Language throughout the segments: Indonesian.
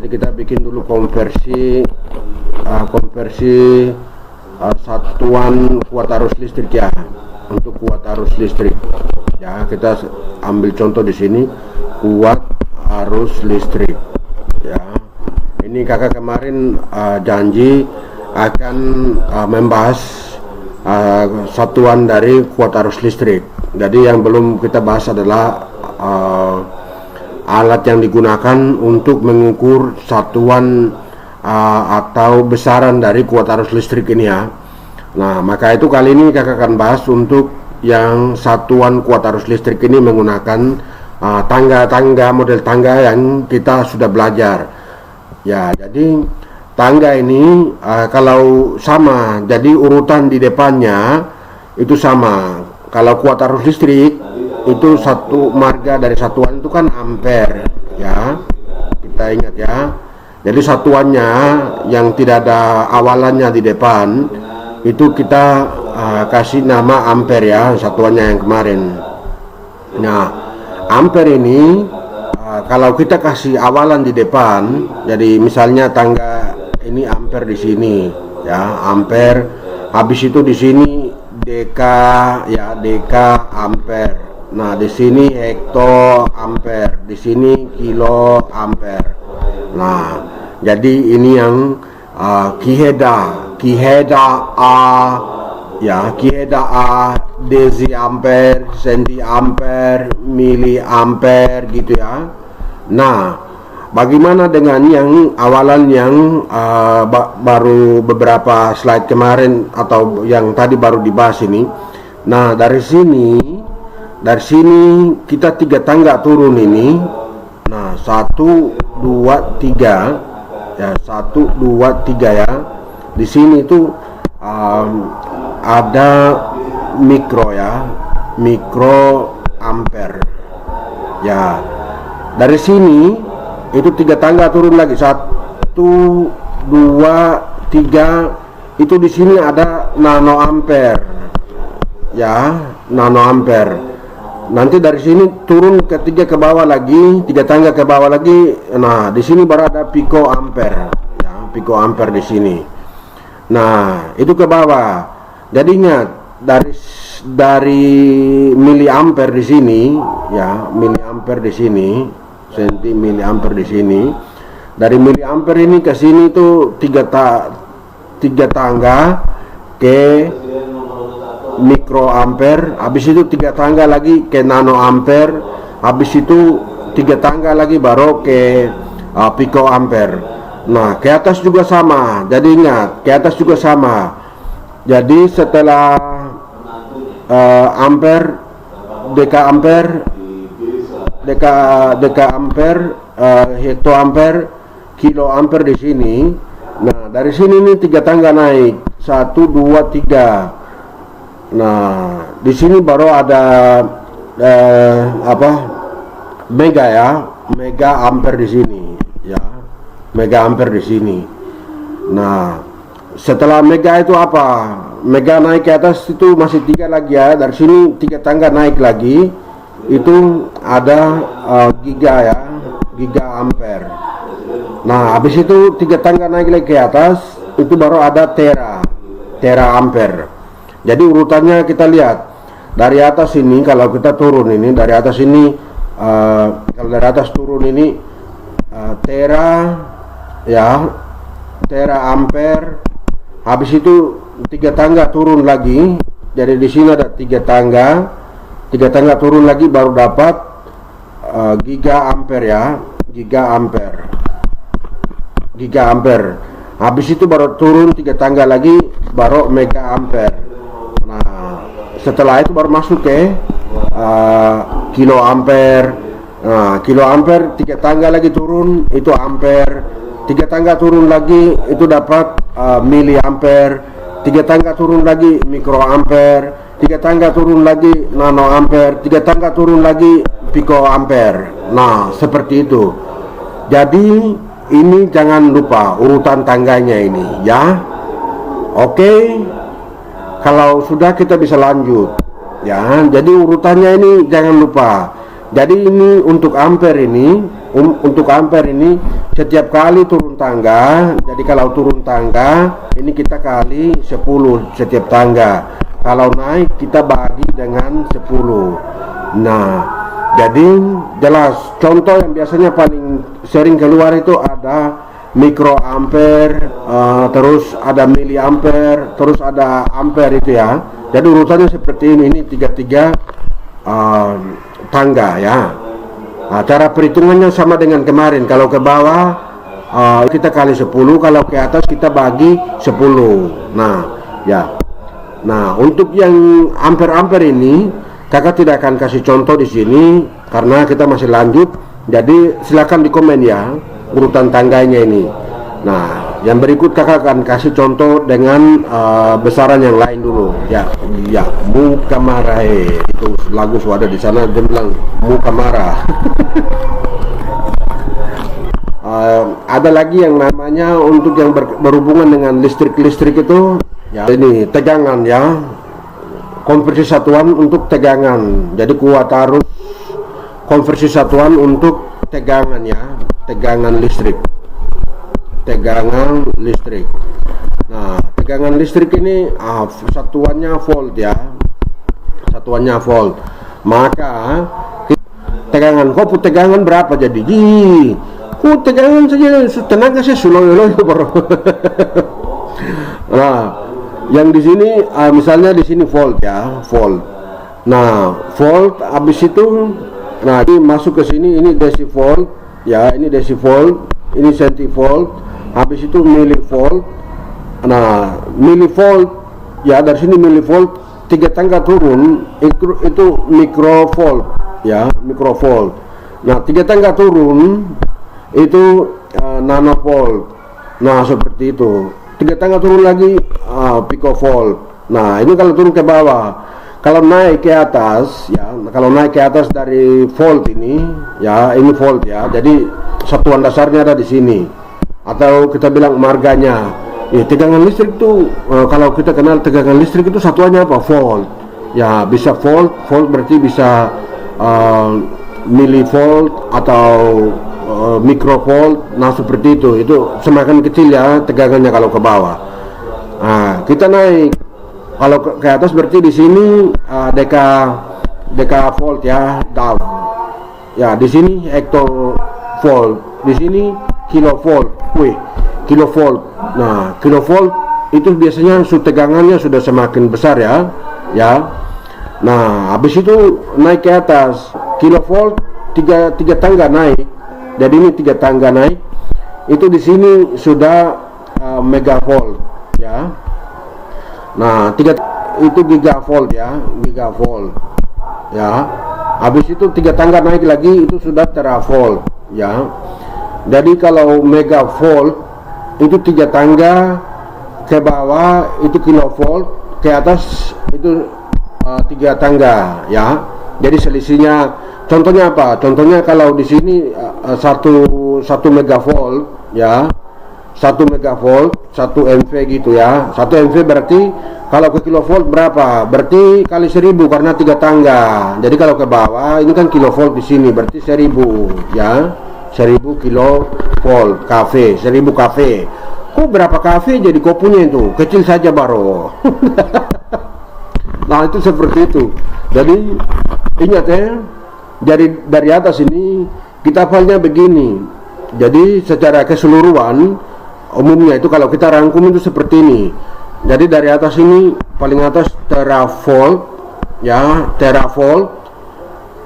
Jadi kita bikin dulu konversi satuan kuat arus listrik ya. Untuk kuat arus listrik ya, kita ambil contoh di sini kuat arus listrik ya. Ini kakak kemarin janji akan membahas satuan dari kuat arus listrik. Jadi yang belum kita bahas adalah alat yang digunakan untuk mengukur satuan atau besaran dari kuat arus listrik ini ya. Nah, maka itu kali ini kakak akan bahas untuk yang satuan kuat arus listrik ini menggunakan tangga-tangga, model tangga yang kita sudah belajar. Ya, jadi tangga ini kalau sama, jadi urutan di depannya itu sama. Kalau kuat arus listrik itu satu marga dari satuan itu kan ampere ya. Kita ingat ya. Jadi satuannya yang tidak ada awalannya di depan itu kita kasih nama ampere ya, satuannya yang kemarin. Nah, ampere ini kalau kita kasih awalan di depan, jadi misalnya tangga ini ampere di sini ya, ampere. Habis itu di sini deka ya, deka ampere. Nah, di sini hekto ampere, di sini kilo ampere. Nah, jadi ini yang kiheda A ya, kiheda A, desi ampere, senti ampere, mili ampere gitu ya. Nah, bagaimana dengan yang awalan yang baru beberapa slide kemarin atau yang tadi baru dibahas ini? Nah, dari sini kita 3 tangga turun ini. Nah, 1, 2, 3 ya, 1, 2, 3 ya. Di sini itu ada mikro ya, mikro ampere ya. Dari sini itu 3 tangga turun lagi, 1, 2, 3. Itu di sini ada nano ampere ya, nano ampere. Nanti dari sini turun ketiga ke bawah lagi, 3 tangga ke bawah lagi. Nah, di sini baru ada pico ampere ya, pico ampere di sini. Nah, itu ke bawah. Jadi ingat dari miliampere di sini ya, miliampere di sini, senti miliampere di sini. Dari miliampere ini ke sini itu 3 tangga ke mikroampere, habis itu 3 tangga lagi ke nanoampere, habis itu 3 tangga lagi baru ke picoampere. Nah, ke atas juga sama. Jadi ingat, ke atas juga sama. Jadi setelah ampere, deka ampere, hektoampere, kiloampere di sini. Nah, dari sini nih 3 tangga naik, 1, 2, 3. Nah, di sini baru ada mega ya, mega ampere di sini ya, mega ampere di sini. Nah, setelah mega itu apa? Mega naik ke atas itu masih 3 lagi ya. Dari sini 3 tangga naik lagi, itu ada giga ya, giga ampere. Nah, habis itu 3 tangga naik lagi ke atas, itu baru ada tera ampere. Jadi urutannya kita lihat dari atas ini. Kalau kita turun ini dari atas ini, kalau dari atas turun ini tera ya, tera ampere. Habis itu 3 tangga turun lagi. Jadi di sini ada 3 tangga, 3 tangga turun lagi baru dapat giga ampere ya, giga ampere, giga ampere. Habis itu baru turun 3 tangga lagi baru mega ampere. Nah, setelah itu baru masuk ke kilo ampere. Nah, kilo ampere 3 tangga lagi turun itu ampere. 3 tangga turun lagi itu dapat mili ampere. 3 tangga turun lagi mikro ampere. 3 tangga turun lagi nano ampere. 3 tangga turun lagi pico ampere. Nah, seperti itu. Jadi ini jangan lupa urutan tangganya ini ya. Oke. Kalau sudah kita bisa lanjut ya. Jadi urutannya ini jangan lupa. Jadi ini untuk ampere ini, untuk ampere ini setiap kali turun tangga. Jadi kalau turun tangga ini kita kali 10 setiap tangga. Kalau naik kita bagi dengan 10. Nah, jadi jelas contoh yang biasanya paling sering keluar itu ada mikroampere, terus ada miliampere, terus ada ampere itu ya. Jadi urutannya seperti ini tiga tangga ya. Nah, cara perhitungannya sama dengan kemarin. Kalau ke bawah kita kali 10, kalau ke atas kita bagi 10. Nah, ya. Nah, untuk yang ampere-ampere ini kakak tidak akan kasih contoh di sini karena kita masih lanjut. Jadi silakan di komen ya urutan tangganya ini. Nah, yang berikut kakak akan kasih contoh dengan besaran yang lain dulu. Ya, muka marah itu lagu suara di sana dia bilang muka marah. Ada lagi yang namanya untuk yang berhubungan dengan listrik itu. Ya, ini tegangan ya, konversi satuan untuk tegangan. Jadi kuat arus konversi satuan untuk tegangan ya, tegangan listrik. Nah, tegangan listrik ini satuannya volt ya, satuannya volt. Maka tegangan tegangan berapa jadi? Tegangan saja tenaga saya suloyo bro. Nah, yang di sini misalnya di sini volt ya, volt. Nah, volt habis itu ini masuk ke sini, ini desivolt ya, ini desivolt, ini sentivolt, habis itu milivolt. Nah, milivolt ya, dari sini milivolt 3 tangga turun itu mikrovolt ya, mikrovolt. Nah, 3 tangga turun itu nanovolt. Nah, seperti itu. 3 tangga turun lagi picovolt. Nah, ini kalau turun ke bawah. Kalau naik ke atas ya, kalau naik ke atas dari volt ini ya, ini volt ya. Jadi satuan dasarnya ada di sini. Atau kita bilang marganya. Tegangan listrik itu kalau kita kenal tegangan listrik itu satuannya apa? Volt. Ya, bisa volt berarti bisa milivolt atau mikrovolt. Nah, seperti itu semakin kecil ya tegangannya kalau ke bawah. Nah, kita naik kalau ke atas berarti di sini dekavolt ya, dav ya, di sini hektovolt, di sini kilovolt, kilovolt. Nah, kilovolt itu biasanya tegangannya sudah semakin besar ya. Nah, habis itu naik ke atas kilovolt, tiga tangga naik. Jadi ini 3 tangga naik, itu di sini sudah megavolt ya. Nah, itu gigavolt ya, gigavolt ya. Habis itu 3 tangga naik lagi itu sudah teravolt ya. Jadi kalau megavolt itu 3 tangga ke bawah itu kilovolt, ke atas itu 3 tangga ya. Jadi selisihnya contohnya apa? Contohnya kalau di sini 1 megavolt ya, 1 megavolt 1 MV gitu ya. 1 MV berarti kalau ke kilovolt berapa? Berarti kali 1000 karena 3 tangga. Jadi kalau ke bawah ini kan kilovolt di sini berarti 1000 ya. 1000 kilovolt kafe, 1000 kafe. Kok berapa kafe jadi kopunya itu? Kecil saja baro. Nah, itu seperti itu. Jadi ingat ya, dari atas ini kita hafalnya begini. Jadi secara keseluruhan umumnya itu kalau kita rangkum itu seperti ini. Jadi dari atas ini paling atas teravolt ya, teravolt.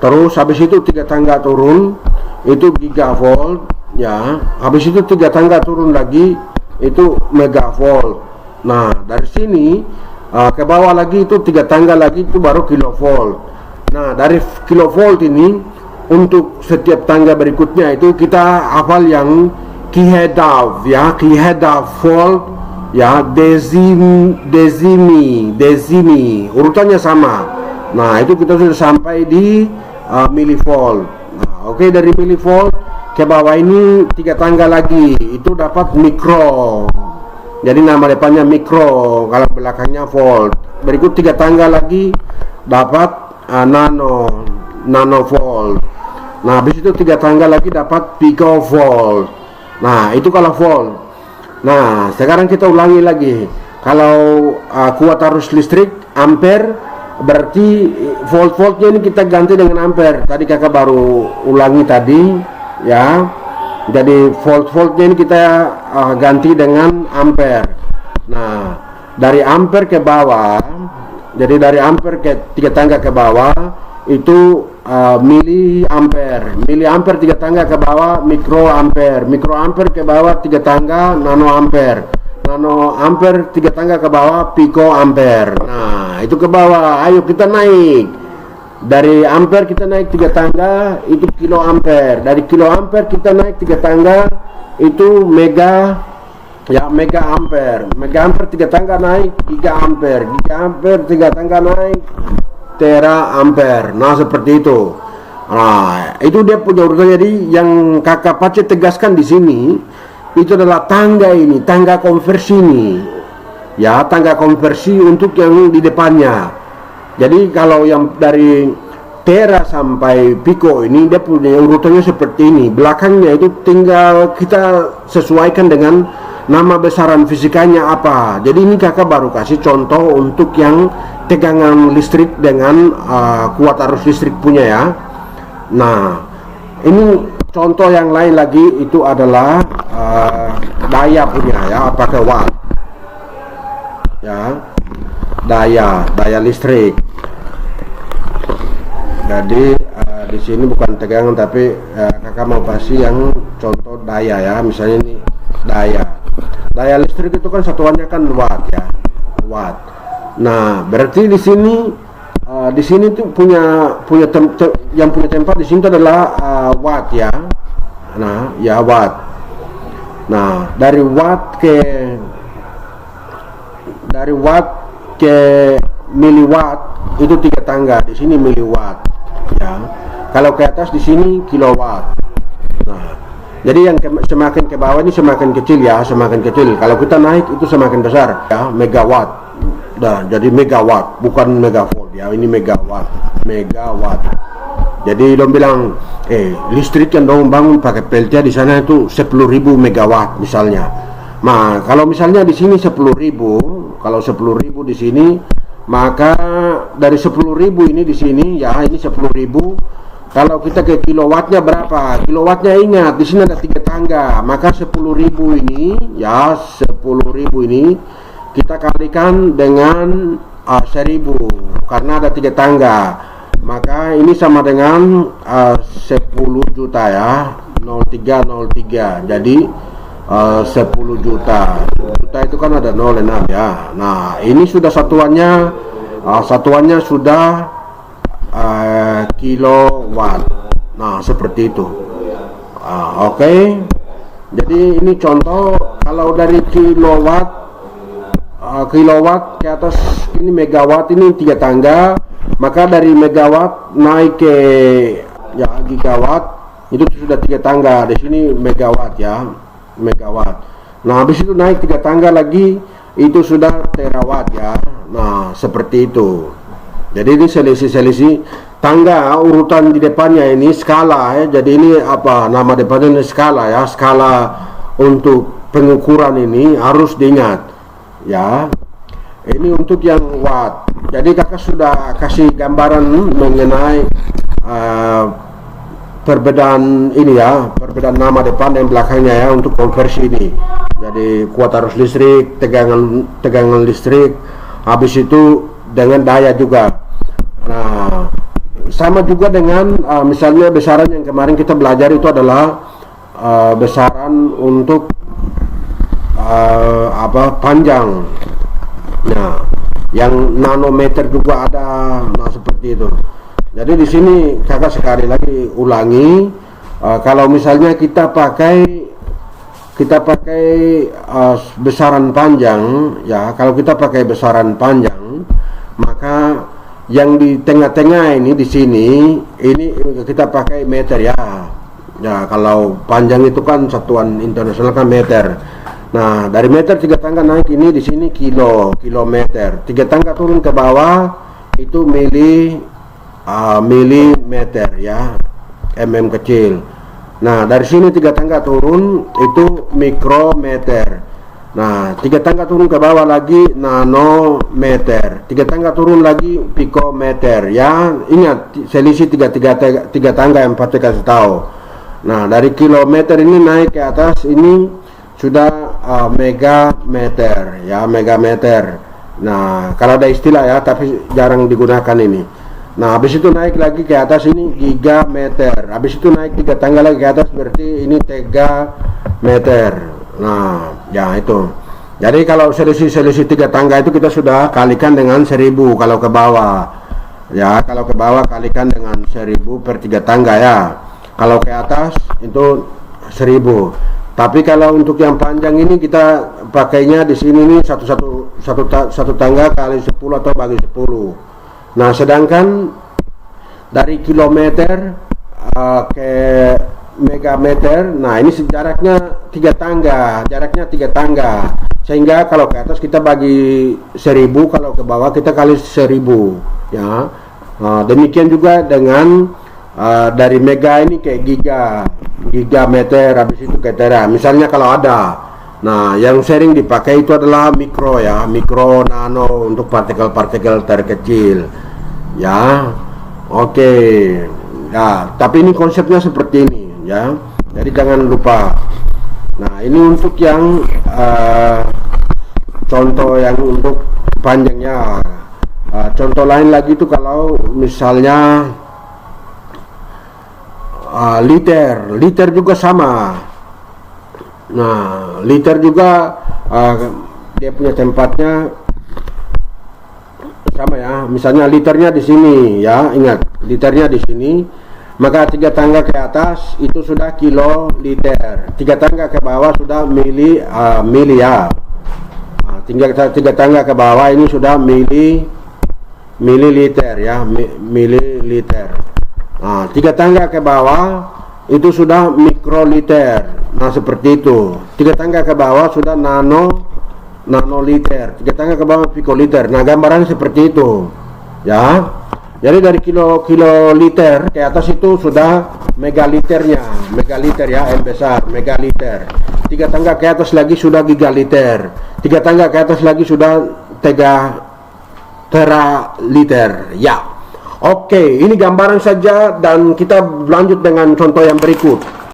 Terus habis itu 3 tangga turun itu gigavolt ya. Habis itu 3 tangga turun lagi itu megavolt. Nah, dari sini ke bawah lagi itu 3 tangga lagi itu baru kilovolt. Nah, dari kilovolt ini untuk setiap tangga berikutnya itu kita hafal yang kihedav ya, kihedav volt ya, dezimi urutannya sama. Nah, itu kita sudah sampai di milivolt. Nah, oke, dari milivolt ke bawah ini 3 tangga lagi itu dapat mikro. Jadi nama depannya mikro, kalau belakangnya volt. Berikut 3 tangga lagi dapat nanovolt. Nah, habis itu 3 tangga lagi dapat picovolt. Nah, itu kalau volt. Nah, sekarang kita ulangi lagi. Kalau kuat arus listrik ampere, berarti volt-voltnya ini kita ganti dengan ampere. Tadi kakak baru ulangi tadi, ya. Jadi volt-voltnya ini kita ganti dengan ampere. Nah, dari ampere ke bawah, jadi dari ampere ke 3 tangga ke bawah itu miliampere. Miliampere 3 tangga ke bawah mikroampere. Mikroampere ke bawah 3 tangga nanoampere. Nanoampere 3 tangga ke bawah picoampere. Nah, itu ke bawah. Ayo kita naik. Dari ampere kita naik 3 tangga itu kiloampere. Dari kiloampere kita naik 3 tangga itu mega, ya, mega ampere. Mega ampere 3 tangga naik 3 ampere. 3 ampere 3 tangga naik tera ampere. Nah, seperti itu. Nah, itu dia punya urutan. Jadi yang kakak Pace tegaskan di sini itu adalah tangga ini, tangga konversi ini, ya, tangga konversi untuk yang di depannya. Jadi kalau yang dari tera sampai pico ini dia punya urutannya seperti ini. Belakangnya itu tinggal kita sesuaikan dengan nama besaran fisikanya apa. Jadi ini kakak baru kasih contoh untuk yang tegangan listrik dengan kuat arus listrik punya, ya. Nah, ini contoh yang lain lagi itu adalah daya punya, ya, pakai watt, ya, daya listrik. Jadi di sini bukan tegangan tapi kakak mau kasih yang contoh daya, ya. Misalnya ini daya listrik itu kan satuannya kan watt, ya, watt. Nah, berarti di sini tuh punya yang punya tempat di sini adalah watt, ya. Nah, ya, watt. Nah, dari watt ke miliwatt itu 3 tangga. Di sini miliwatt, ya. Kalau ke atas di sini kilowatt. Nah, jadi yang semakin ke bawah ini semakin kecil, ya, semakin kecil. Kalau kita naik itu semakin besar, ya, megawatt. Nah, jadi megawatt, bukan megavolt, ya. Ini megawatt. Jadi dong bilang, listrik yang dong bangun pakai PLTA di sana itu 10.000 megawatt misalnya. Nah, kalau misalnya di sini 10.000, kalau 10.000 di sini, maka dari 10.000 ini di sini, ya, ini 10.000. Kalau kita ke kilowattnya berapa? Kilowattnya ingat di sini ada 3 tangga, maka 10.000 ini, ya, 10.000 ini kita kalikan dengan 1.000 karena ada 3 tangga. Maka ini sama dengan 10 juta, ya, 0303. Jadi 10 juta. Juta itu kan ada 06, ya. Nah, ini sudah satuannya sudah kilowatt. Nah, seperti itu. Oke. Jadi ini contoh kalau dari kilowatt ke atas ini megawatt, ini 3 tangga. Maka dari megawatt naik ke, ya, gigawatt itu sudah 3 tangga. Di sini megawatt, ya, megawatt. Nah, habis itu naik 3 tangga lagi itu sudah terawatt, ya. Nah, seperti itu. Jadi ini selisih tangga urutan di depannya ini skala, ya. Jadi ini apa nama depannya, ini skala, ya. Skala untuk pengukuran ini harus diingat, ya. Ini untuk yang watt. Jadi kakak sudah kasih gambaran mengenai perbedaan ini, ya, perbedaan nama depan dan belakangnya, ya, untuk konversi ini. Jadi kuat arus listrik, tegangan listrik, habis itu dengan daya juga. Nah, sama juga dengan misalnya besaran yang kemarin kita belajar itu adalah besaran untuk panjang. Nah, yang nanometer juga ada. Nah, seperti itu. Jadi di sini kakak sekali lagi ulangi, kalau misalnya kita pakai besaran panjang, ya, kalau kita pakai besaran panjang, maka yang di tengah-tengah ini di sini ini kita pakai meter, ya. Ya, kalau panjang itu kan satuan internasional kan meter. Nah, dari meter 3 tangga naik ini di sini kilometer. 3 tangga turun ke bawah itu milimeter, ya, mm kecil. Nah, dari sini 3 tangga turun itu mikrometer. Nah, 3 tangga turun ke bawah lagi nanometer. 3 tangga turun lagi pikometer. Ya, ingat selisih 3 tangga yang Pak kasih tahu. Nah, dari kilometer ini naik ke atas ini sudah megameter, ya, megameter. Nah, kalau ada istilah ya, tapi jarang digunakan ini. Nah, habis itu naik lagi ke atas ini gigameter. Habis itu naik 3 tangga lagi ke atas, berarti ini tegameter. Nah, ya itu. Jadi kalau selisih 3 tangga itu kita sudah kalikan dengan 1000 kalau ke bawah. Ya, kalau ke bawah kalikan dengan 1000 per 3 tangga ya. Kalau ke atas itu 1000. Tapi kalau untuk yang panjang ini kita pakainya di sini nih satu tangga kali 10 atau bagi 10. Nah, sedangkan dari kilometer ke megameter, nah ini jaraknya 3 tangga, sehingga kalau ke atas kita bagi 1000, kalau ke bawah kita kali 1000, ya. Demikian juga dengan dari mega ini ke gigameter, habis itu ke tera. Misalnya kalau ada, nah yang sering dipakai itu adalah mikro ya, mikro, nano untuk partikel-partikel terkecil, ya. Oke. Ya, tapi ini konsepnya seperti ini ya, jadi jangan lupa. Nah, ini untuk yang contoh yang untuk panjangnya. Contoh lain lagi itu kalau misalnya liter juga sama. Nah, liter juga dia punya tempatnya sama ya. Misalnya liternya di sini ya, ingat liternya di sini. Maka 3 tangga ke atas itu sudah kiloliter, 3 tangga ke bawah sudah mili ya. 3 tangga ke bawah ini sudah mililiter ya, mililiter. 3 tangga ke bawah itu sudah mikroliter. Nah, seperti itu. 3 tangga ke bawah sudah nanoliter, 3 tangga ke bawah pikoliter. Nah, gambarannya seperti itu ya. Jadi dari kiloliter ke atas itu sudah megaliternya, megaliter ya, M besar, megaliter. 3 tangga ke atas lagi sudah gigaliter, 3 tangga ke atas lagi sudah teraliter ya. Oke, ini gambaran saja dan kita lanjut dengan contoh yang berikut.